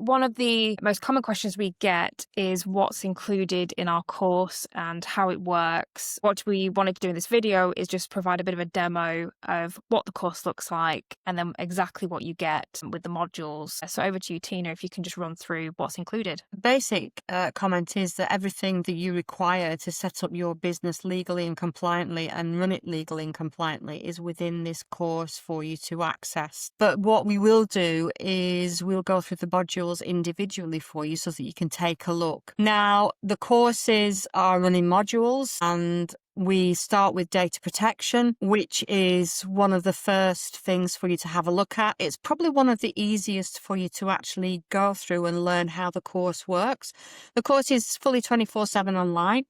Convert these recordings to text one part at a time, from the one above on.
one of the most common questions we get is what's included in our course and how it works. What we wanted to do in this video is just provide a bit of a demo of what the course looks like and then exactly what you get with the modules. So over to you, Tina, if you can just run through what's included. Basic comment is that everything that you require to set up your business legally and compliantly and run it legally and compliantly is within this course for you to access. But what we will do is we'll go through the modules individually for you so that you can take a look. Now, the courses are running modules, and we start with data protection, which is one of the first things for you to have a look at. It's probably one of the easiest for you to actually go through and learn how the course works. The course is fully 24/7 online.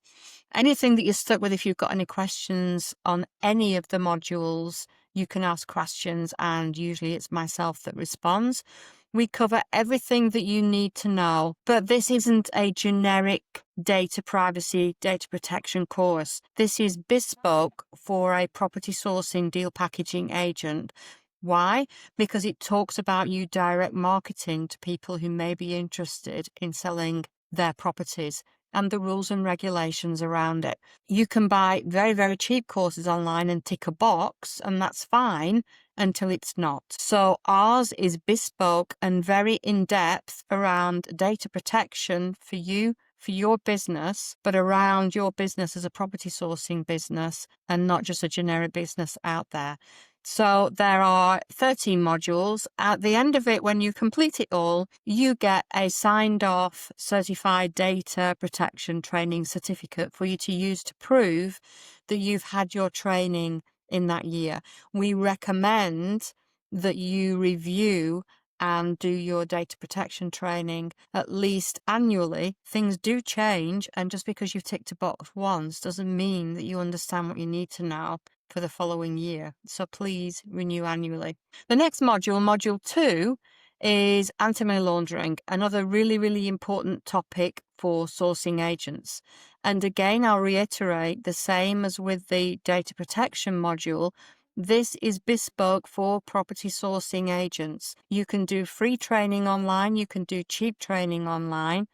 Anything that you're stuck with, if you've got any questions on any of the modules, you can ask questions, and usually it's myself that responds. We cover everything that you need to know, but this isn't a generic data privacy, data protection course. This is bespoke for a property sourcing deal packaging agent. Why? Because it talks about you direct marketing to people who may be interested in selling their properties and the rules and regulations around it. You can buy very, very cheap courses online and tick a box, and that's fine until it's not. So ours is bespoke and very in-depth around data protection for you, for your business, but around your business as a property sourcing business and not just a generic business out there. So there are 13 modules. At the end of it, when you complete it all, you get a signed off certified data protection training certificate for you to use to prove that you've had your training in that year. We recommend that you review and do your data protection training at least annually. Things do change, and just because you've ticked a box once doesn't mean that you understand what you need to know for the following year. So please renew annually. The next module, module 2, is anti-money laundering, another really, really important topic for sourcing agents. And again, I'll reiterate the same as with the data protection module. This is bespoke for property sourcing agents. You can do free training online, you can do cheap training online.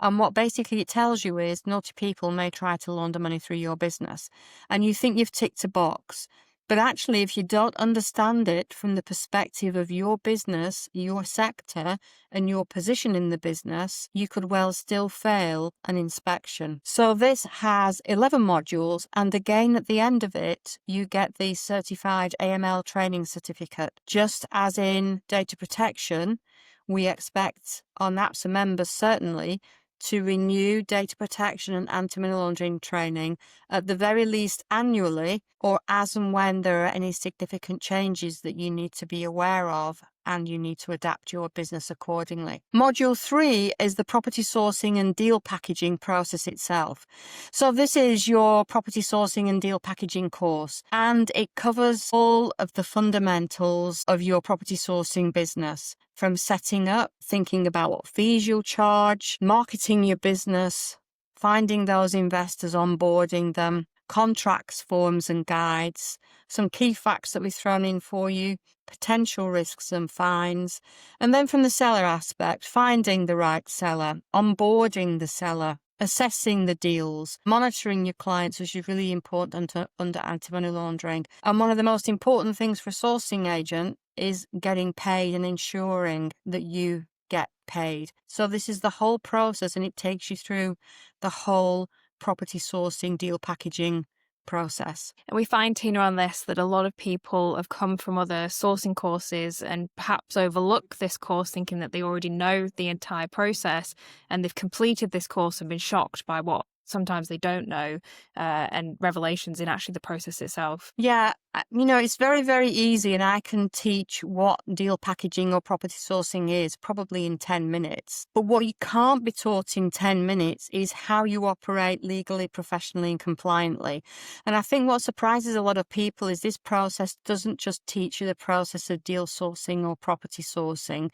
And what basically it tells you is naughty people may try to launder money through your business. And you think you've ticked a box. But actually, if you don't understand it from the perspective of your business, your sector, and your position in the business, you could well still fail an inspection. So this has 11 modules. And again, at the end of it, you get the certified AML training certificate. Just as in data protection, we expect our NAPSA members certainly to renew data protection and anti-money laundering training at the very least annually, or as and when there are any significant changes that you need to be aware of and you need to adapt your business accordingly. Module 3 is the property sourcing and deal packaging process itself. So this is your property sourcing and deal packaging course, and it covers all of the fundamentals of your property sourcing business, from setting up, thinking about what fees you'll charge, marketing your business, finding those investors, onboarding them, contracts, forms and guides, some key facts that we've thrown in for you, potential risks and fines, and then from the seller aspect, finding the right seller, onboarding the seller, assessing the deals, monitoring your clients, which is really important under anti-money laundering. And one of the most important things for a sourcing agent is getting paid and ensuring that you get paid. So this is the whole process, and it takes you through the whole property sourcing deal packaging process. And we find, Tina, on this that a lot of people have come from other sourcing courses and perhaps overlook this course thinking that they already know the entire process, and they've completed this course and been shocked by what sometimes they don't know and revelations in actually the process itself. Yeah, it's very, very easy, and I can teach what deal packaging or property sourcing is probably in 10 minutes. But what you can't be taught in 10 minutes is how you operate legally, professionally, and compliantly. And I think what surprises a lot of people is this process doesn't just teach you the process of deal sourcing or property sourcing.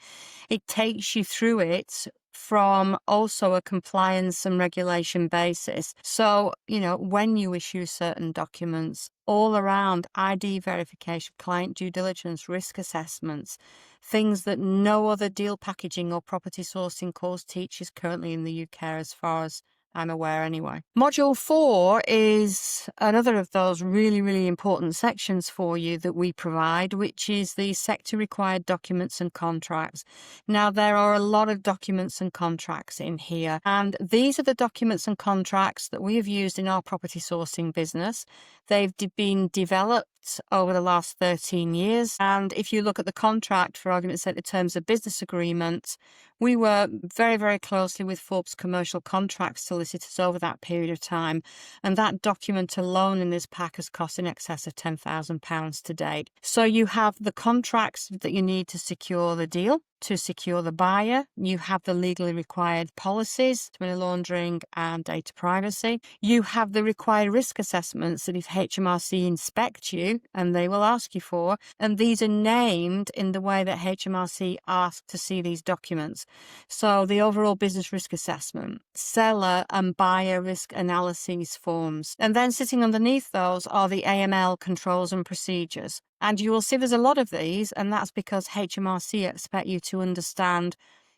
It takes you through it from also a compliance and regulation basis. So, when you issue certain documents, all around ID verification, client due diligence, risk assessments, things that no other deal packaging or property sourcing course teaches currently in the UK, as far as I'm aware anyway. Module 4 is another of those really, really important sections for you that we provide, which is the sector required documents and contracts. Now, there are a lot of documents and contracts in here, and these are the documents and contracts that we have used in our property sourcing business. They've been developed over the last 13 years. And if you look at the contract, for argument's sake, the terms of business agreement, we work very, very closely with Forbes commercial contract solicitors over that period of time. And that document alone in this pack has cost in excess of £10,000 to date. So you have the contracts that you need to secure the deal, to secure the buyer. You have the legally required policies, money laundering and data privacy. You have the required risk assessments that if HMRC inspect you, and they will ask you for, and these are named in the way that HMRC asks to see these documents. So the overall business risk assessment, seller and buyer risk analyses forms. And then sitting underneath those are the AML controls and procedures. And you will see there's a lot of these, and that's because HMRC expect you to understand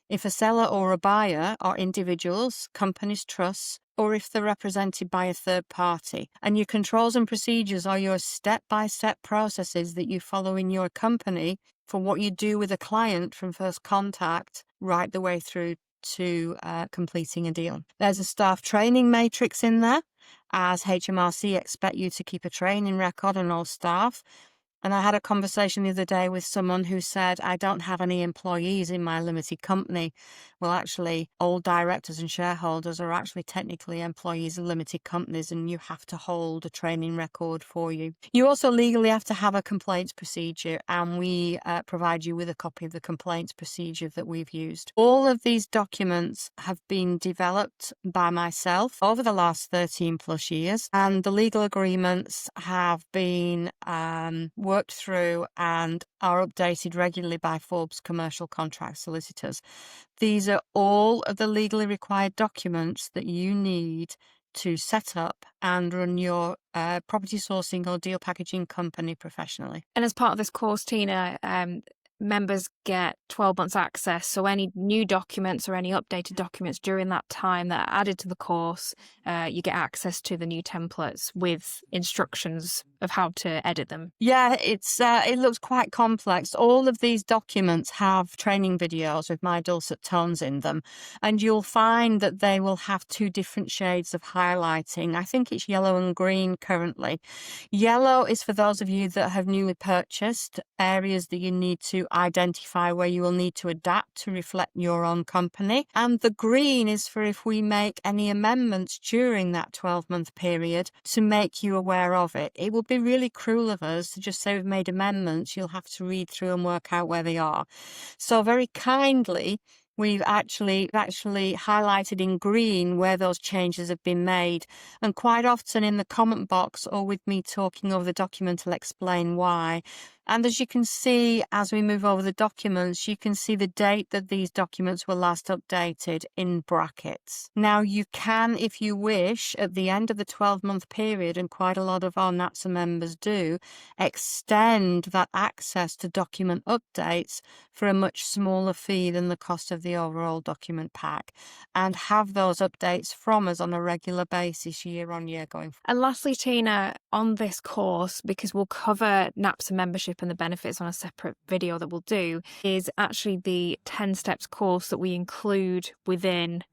if a seller or a buyer are individuals, companies, trusts, or if they're represented by a third party. And your controls and procedures are your step-by-step processes that you follow in your company for what you do with a client from first contact right the way through to completing a deal. There's a staff training matrix in there, as HMRC expect you to keep a training record on all staff. And I had a conversation the other day with someone who said, I don't have any employees in my limited company. Well, actually, all directors and shareholders are actually technically employees of limited companies, and you have to hold a training record for you. You also legally have to have a complaints procedure, and we provide you with a copy of the complaints procedure that we've used. All of these documents have been developed by myself over the last 13 plus years, and the legal agreements have been worked through and are updated regularly by Forbes commercial contract solicitors. These are all of the legally required documents that you need to set up and run your property sourcing or deal packaging company professionally. And as part of this course, Tina, members get 12 months access. So any new documents or any updated documents during that time that are added to the course, you get access to the new templates with instructions of how to edit them. Yeah, it looks quite complex. All of these documents have training videos with my dulcet tones in them, and you'll find that they will have two different shades of highlighting. I think it's yellow and green currently. Yellow is for those of you that have newly purchased, areas that you need to identify where you will need to adapt to reflect your own company. And the green is for if we make any amendments during that 12-month period to make you aware of it. It will be really cruel of us to just say we've made amendments. You'll have to read through and work out where they are. So very kindly, we've actually highlighted in green where those changes have been made. And quite often in the comment box or with me talking over the document, I'll explain why. And as you can see, as we move over the documents, you can see the date that these documents were last updated in brackets. Now, you can, if you wish, at the end of the 12-month period, and quite a lot of our NAPSA members do, extend that access to document updates for a much smaller fee than the cost of the overall document pack, and have those updates from us on a regular basis year on year going forward. And lastly, Tina, on this course, because we'll cover NAPSA membership and the benefits on a separate video that we'll do, is actually the 10 steps course that we include within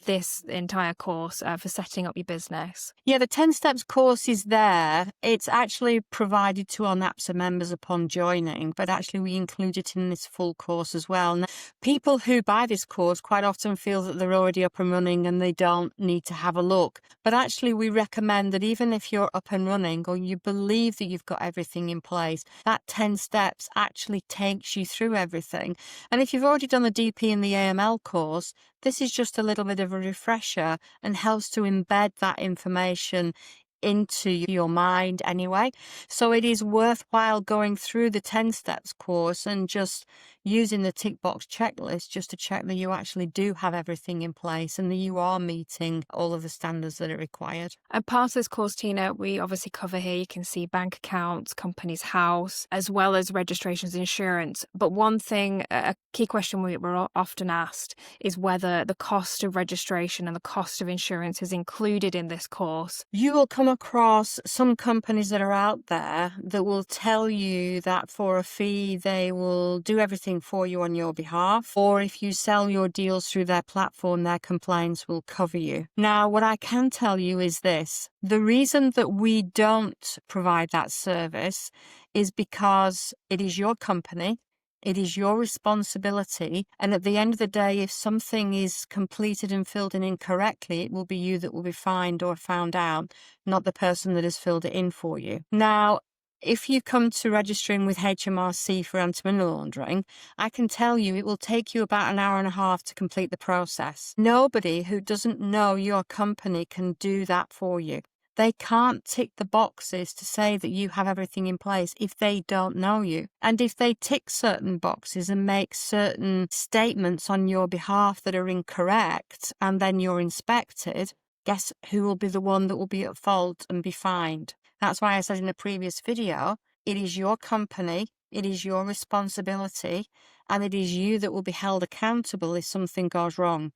this entire course for setting up your business. Yeah, the 10 steps course is there. It's actually provided to our NAPSA members upon joining, but actually we include it in this full course as well. Now, people who buy this course quite often feel that they're already up and running and they don't need to have a look. But actually we recommend that even if you're up and running or you believe that you've got everything in place, that 10 steps actually takes you through everything. And if you've already done the DP and the AML course, this is just a little bit of a refresher and helps to embed that information into your mind anyway. So it is worthwhile going through the 10 steps course and just, using the tick box checklist just to check that you actually do have everything in place and that you are meeting all of the standards that are required. And part of this course, Tina, we obviously cover here, you can see bank accounts, company's house, as well as registrations, insurance. But one thing, a key question we're often asked is whether the cost of registration and the cost of insurance is included in this course. You will come across some companies that are out there that will tell you that for a fee, they will do everything for you on your behalf. Or if you sell your deals through their platform, their compliance will cover you. Now, what I can tell you is this. The reason that we don't provide that service is because it is your company. It is your responsibility. And at the end of the day, if something is completed and filled in incorrectly, it will be you that will be fined or found out, not the person that has filled it in for you. Now, if you come to registering with HMRC for anti-money laundering, I can tell you it will take you about an hour and a half to complete the process. Nobody who doesn't know your company can do that for you. They can't tick the boxes to say that you have everything in place if they don't know you. And if they tick certain boxes and make certain statements on your behalf that are incorrect, and then you're inspected, guess who will be the one that will be at fault and be fined? That's why I said in a previous video, it is your company, it is your responsibility, and it is you that will be held accountable if something goes wrong.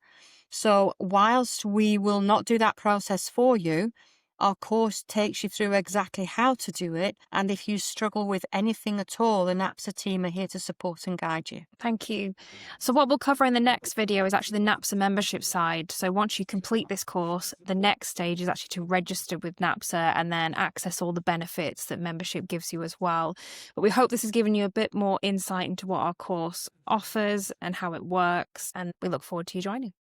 So whilst we will not do that process for you, our course takes you through exactly how to do it, and if you struggle with anything at all, the NAPSA team are here to support and guide you. Thank you. So what we'll cover in the next video is actually the NAPSA membership side. So once you complete this course, the next stage is actually to register with NAPSA and then access all the benefits that membership gives you as well. But we hope this has given you a bit more insight into what our course offers and how it works, and we look forward to you joining.